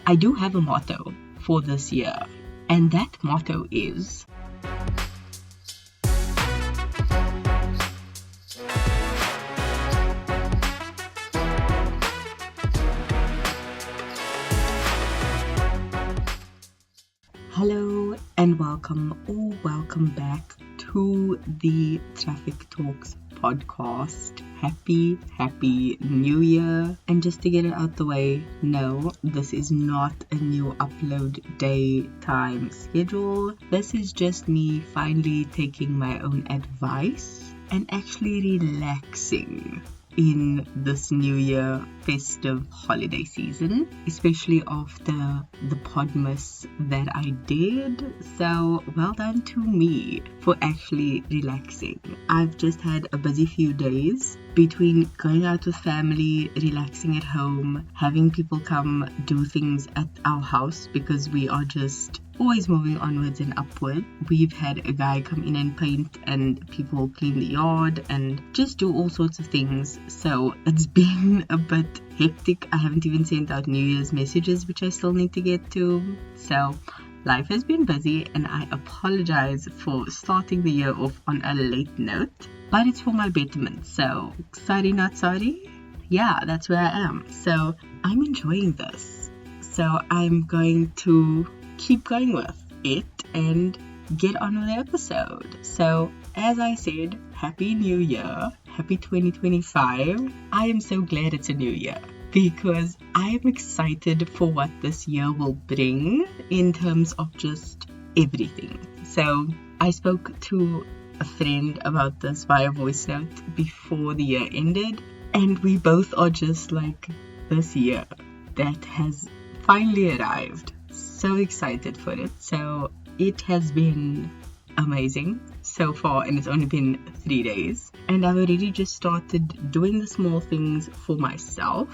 I do have a motto for this year, and that motto is hello and welcome back to the Traffic Talks podcast. Happy New Year. And just to get it out the way, no, this is not a new upload day time schedule. This is just me finally taking my own advice and actually relaxing in this New Year festive holiday season, especially after the podmas that I did. So well done to me for actually relaxing. I've just had a busy few days between going out with family, relaxing at home, having people come do things at our house because we are just always moving onwards and upward. We've had a guy come in and paint, and people clean the yard and just do all sorts of things. So it's been a bit hectic. I haven't even sent out New Year's messages, which I still need to get to. So life has been busy, and I apologize for starting the year off on a late note, but it's for my betterment. So sorry, not sorry. Yeah, that's where I am. So I'm enjoying this. So I'm going to keep going with it and get on with the episode. So as I said, Happy New Year, Happy 2025. I am so glad it's a new year because I am excited for what this year will bring in terms of just everything. So I spoke to a friend about this via voice note before the year ended, and we both are just like, this year that has finally arrived. So excited for it. So it has been amazing so far, and it's only been 3 days, and I've already just started doing the small things for myself.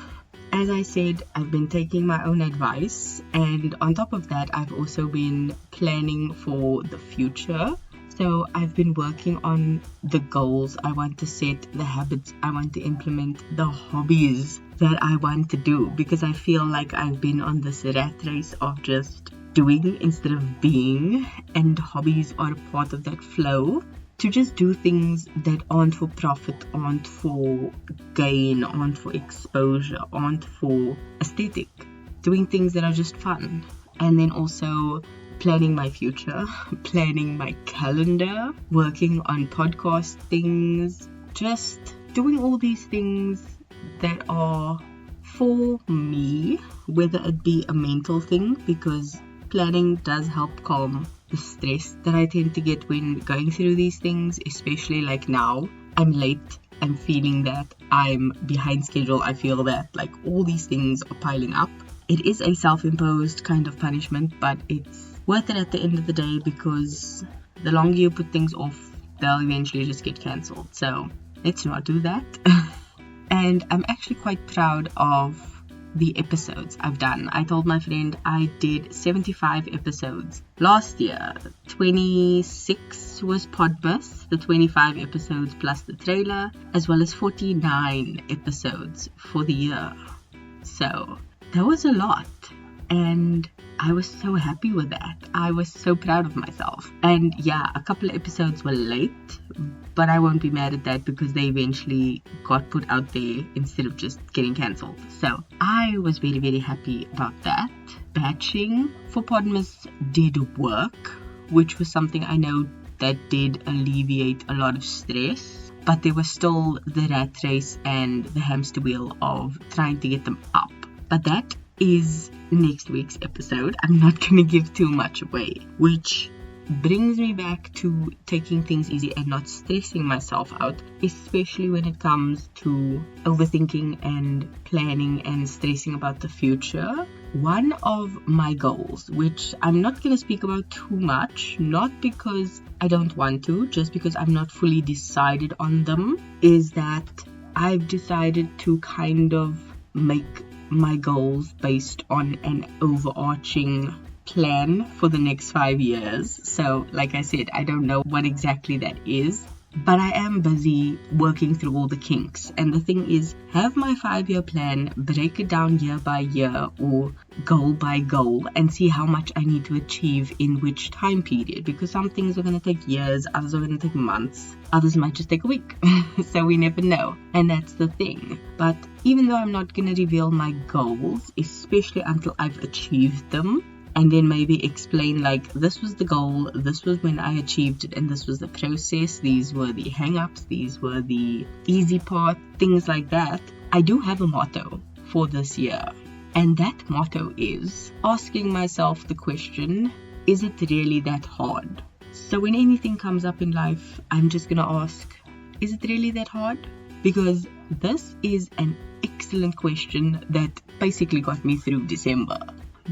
As I said, I've been taking my own advice, and on top of that, I've also been planning for the future. So I've been working on the goals I want to set, the habits I want to implement, the hobbies that I want to do, because I feel like I've been on this rat race of just doing instead of being, and hobbies are a part of that flow to just do things that aren't for profit, aren't for gain, aren't for exposure, aren't for aesthetic, doing things that are just fun. And then also planning my future, planning my calendar, working on podcast things, just doing all these things that are for me, whether it be a mental thing, because planning does help calm the stress that I tend to get when going through these things, especially like now. I'm late, I'm feeling that I'm behind schedule, I feel that like all these things are piling up. It is a self-imposed kind of punishment, but it's worth it at the end of the day, because the longer you put things off, they'll eventually just get cancelled. So let's not do that. And I'm actually quite proud of the episodes I've done. I told my friend I did 75 episodes last year. 26 was podmas, the 25 episodes plus the trailer, as well as 49 episodes for the year. So that was a lot, and I was so happy with that. I was so proud of myself. And yeah, a couple of episodes were late, but I won't be mad at that because they eventually got put out there instead of just getting cancelled. So I was very happy about that. Batching for podmas did work, which was something I know that did alleviate a lot of stress, but there was still the rat race and the hamster wheel of trying to get them up. But that is next week's episode. I'm not going to give too much away, which brings me back to taking things easy and not stressing myself out, especially when it comes to overthinking and planning and stressing about the future. One of my goals, which I'm not going to speak about too much, not because I don't want to, just because I'm not fully decided on them, is that I've decided to kind of make my goals based on an overarching plan for the next 5 years. So like I said, I don't know what exactly that is, But I am busy working through all the kinks. And the thing is, have my 5-year plan, break it down year by year or goal by goal, and see how much I need to achieve in which time period. Because some things are going to take years, others are going to take months, others might just take a week. So we never know. And that's the thing. But even though I'm not going to reveal my goals, especially until I've achieved them, and then maybe explain like, this was the goal, this was when I achieved it, and this was the process, these were the hang-ups, these were the easy part, things like that. I do have a motto for this year, and that motto is asking myself the question, is it really that hard? So when anything comes up in life, I'm just gonna ask, is it really that hard? Because this is an excellent question that basically got me through December.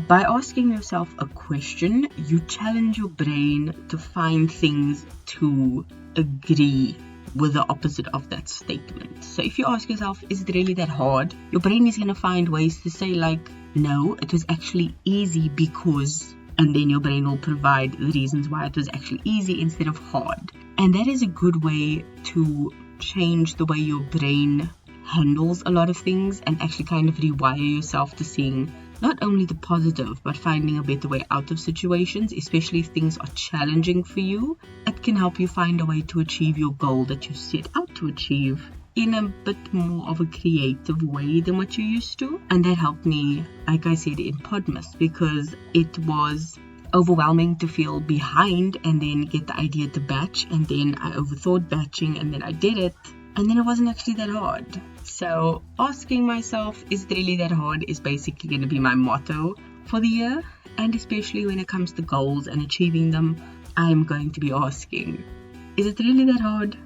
By asking yourself a question, you challenge your brain to find things to agree with the opposite of that statement. So if you ask yourself, is it really that hard? Your brain is going to find ways to say like, no, it was actually easy because, and then your brain will provide the reasons why it was actually easy instead of hard. And that is a good way to change the way your brain handles a lot of things and actually kind of rewire yourself to seeing not only the positive, but finding a better way out of situations, especially if things are challenging for you. It can help you find a way to achieve your goal that you set out to achieve in a bit more of a creative way than what you used to. And that helped me, like I said, in podmas, because it was overwhelming to feel behind and then get the idea to batch, and then I overthought batching and then I did it. And then it wasn't actually that hard. So asking myself, is it really that hard, is basically going to be my motto for the year. And especially when it comes to goals and achieving them, I'm going to be asking, is it really that hard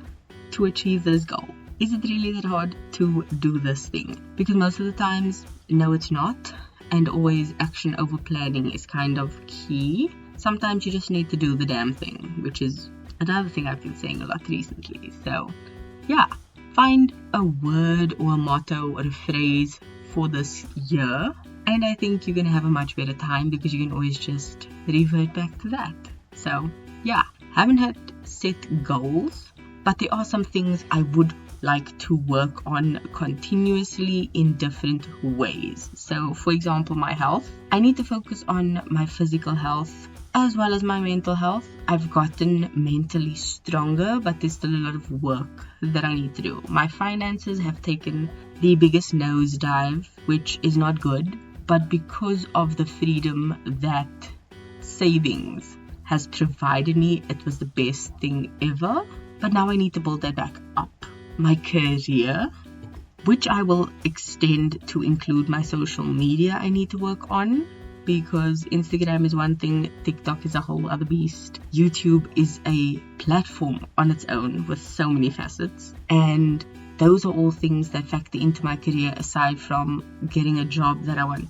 to achieve this goal? Is it really that hard to do this thing? Because most of the times, no, it's not. And always action over planning is kind of key. Sometimes you just need to do the damn thing, which is another thing I've been saying a lot recently. So yeah, find a word or a motto or a phrase for this year, and I think you're going to have a much better time because you can always just revert back to that. So yeah, haven't had set goals, but there are some things I would like to work on continuously in different ways. So for example, my health, I need to focus on my physical health as well as my mental health. I've gotten mentally stronger, but there's still a lot of work that I need to do. My finances have taken the biggest nosedive, which is not good, but because of the freedom that savings has provided me, it was the best thing ever. But now I need to build that back up. My career, which I will extend to include my social media, I need to work on, because Instagram is one thing, TikTok is a whole other beast. YouTube is a platform on its own with so many facets. And those are all things that factor into my career aside from getting a job that I want,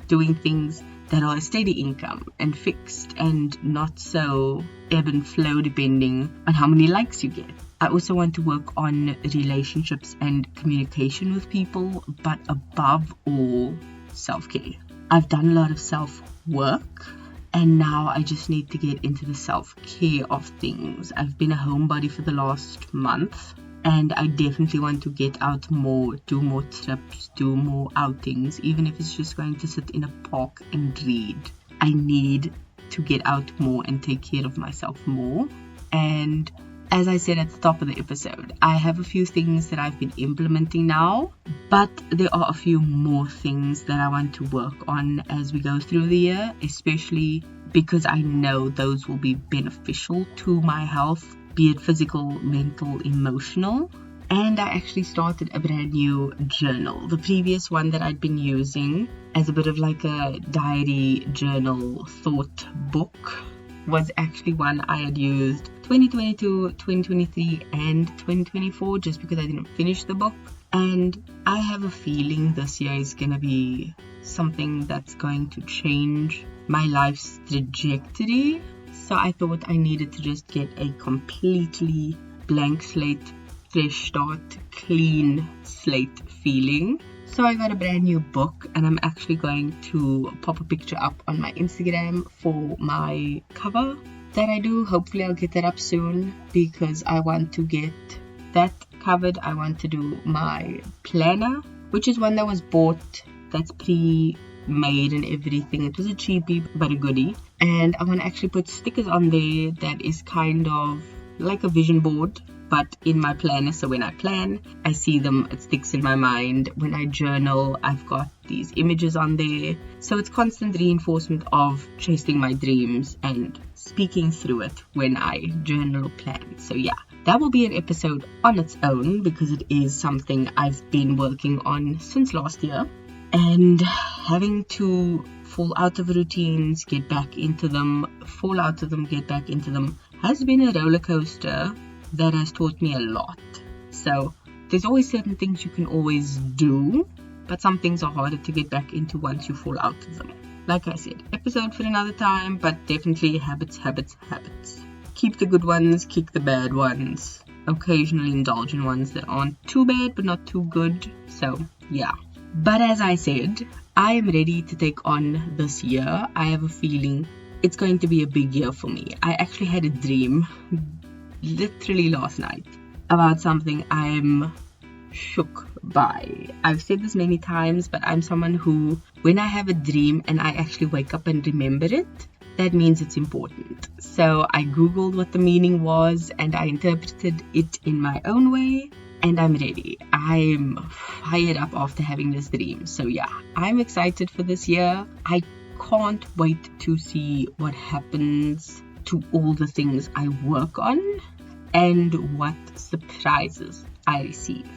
doing things that are a steady income and fixed and not so ebb and flow depending on how many likes you get. I also want to work on relationships and communication with people, but above all, self-care. I've done a lot of self-work, and now I just need to get into the self-care of things. I've been a homebody for the last month, and I definitely want to get out more, do more trips, do more outings, even if it's just going to sit in a park and read. I need to get out more and take care of myself more. And as I said at the top of the episode, I have a few things that I've been implementing now, but there are a few more things that I want to work on as we go through the year, especially because I know those will be beneficial to my health, be it physical, mental, emotional. And I actually started a brand new journal. The previous one that I'd been using as a bit of like a diary journal thought book was actually one I had used 2022, 2023 and 2024 just because I didn't finish the book. And I have a feeling this year is going to be something that's going to change my life's trajectory. So I thought I needed to just get a completely blank slate, fresh start, clean slate feeling. So I got a brand new book, and I'm actually going to pop a picture up on my Instagram for my cover. that I do. Hopefully I'll get that up soon because I want to get that covered. I want to do my planner, which is one that was bought that's pre-made and everything. It was a cheapie but a goodie, and I want to actually put stickers on there that is kind of like a vision board but in my planner. So when I plan, I see them, it sticks in my mind. When I journal, I've got these images on there. So it's constant reinforcement of chasing my dreams and speaking through it when I journal or plan. So yeah, that will be an episode on its own because it is something I've been working on since last year. And having to fall out of routines, get back into them, fall out of them, get back into them, has been a roller coaster that has taught me a lot. So there's always certain things you can always do, but some things are harder to get back into once you fall out of them. Like I said, episode for another time, but definitely habits. Keep the good ones, kick the bad ones, occasionally indulge in ones that aren't too bad but not too good. So yeah. But as I said, I am ready to take on this year. I have a feeling it's going to be a big year for me. I actually had a dream literally last night about something I'm shook by. I've said this many times, but I'm someone who, when I have a dream and I actually wake up and remember it, that means it's important. So I googled what the meaning was and I interpreted it in my own way, and I'm ready. I'm fired up after having this dream. So yeah, I'm excited for this year. I can't wait to see what happens to all the things I work on and what surprises I receive.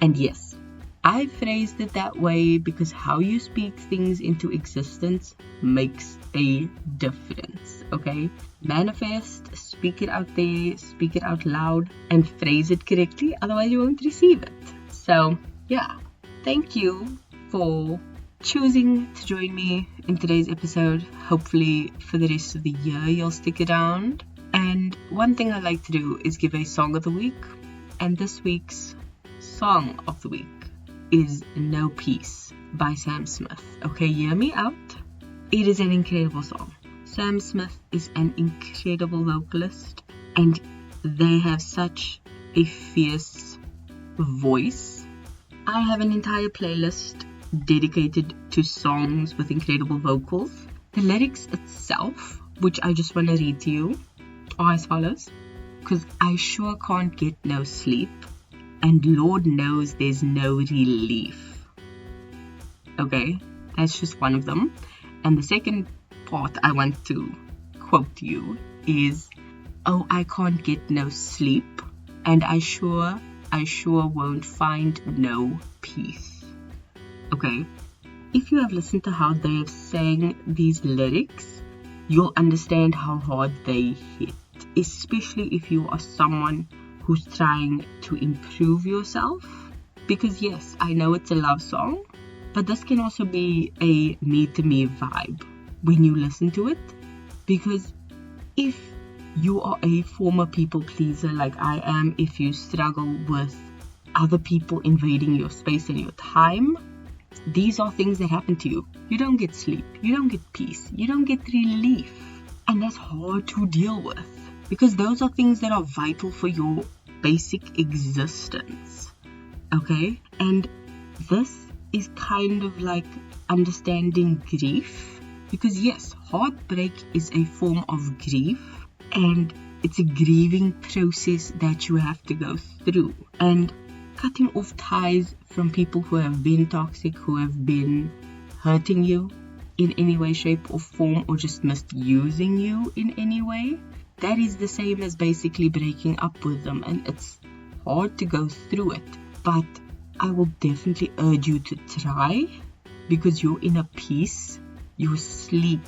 And yes, I phrased it that way because how you speak things into existence makes a difference, okay? Manifest, speak it out there, speak it out loud, and phrase it correctly, otherwise you won't receive it. So yeah, thank you for choosing to join me in today's episode. Hopefully for the rest of the year you'll stick around. And one thing I like to do is give a song of the week, and this week's song of the week is No Peace by Sam Smith. Okay, hear me out. It is an incredible song. Sam Smith is an incredible vocalist and they have such a fierce voice. I have an entire playlist dedicated to songs with incredible vocals. The lyrics itself, which I just want to read to you, are as follows. Because I sure can't get no sleep, and Lord knows there's no relief. Okay, that's just one of them. And the second part I want to quote to you is, oh, I can't get no sleep, and I sure won't find no peace. Okay, if you have listened to how they have sang these lyrics, you'll understand how hard they hit, especially if you are someone who's trying to improve yourself. Because yes, I know it's a love song, but this can also be a me-to-me vibe when you listen to it. Because if you are a former people pleaser like I am, if you struggle with other people invading your space and your time, these are things that happen to you. You don't get sleep, you don't get peace, you don't get relief. And that's hard to deal with because those are things that are vital for your basic existence. Okay? And this is kind of like understanding grief. Because yes, heartbreak is a form of grief and it's a grieving process that you have to go through. And cutting off ties from people who have been toxic, who have been hurting you in any way, shape or form, or just misusing you in any way, that is the same as basically breaking up with them. And it's hard to go through it, but I will definitely urge you to try, because your inner peace, your sleep,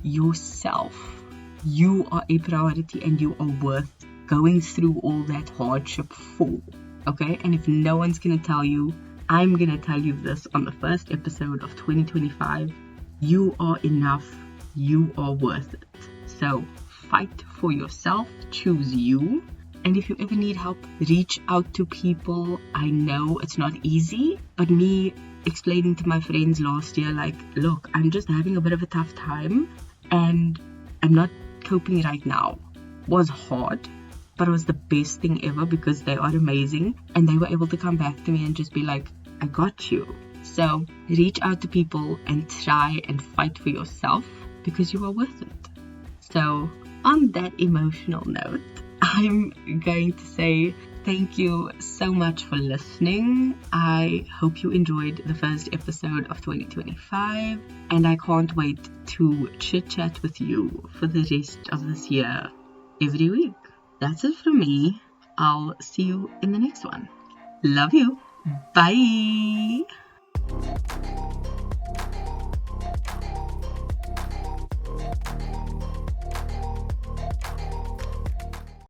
yourself, you are a priority and you are worth going through all that hardship for. Okay, and if no one's gonna tell you, I'm gonna tell you this on the first episode of 2025. You are enough, you are worth it. So fight for yourself, choose you. And if you ever need help, reach out to people. I know it's not easy, but me explaining to my friends last year, like, look, I'm just having a bit of a tough time and I'm not coping right now was hard, but it was the best thing ever because they are amazing and they were able to come back to me and just be like, I got you. So reach out to people and try and fight for yourself because you are worth it. So on that emotional note, I'm going to say thank you so much for listening. I hope you enjoyed the first episode of 2025, and I can't wait to chit chat with you for the rest of this year every week. That's it from me. I'll see you in the next one. Love you. Bye.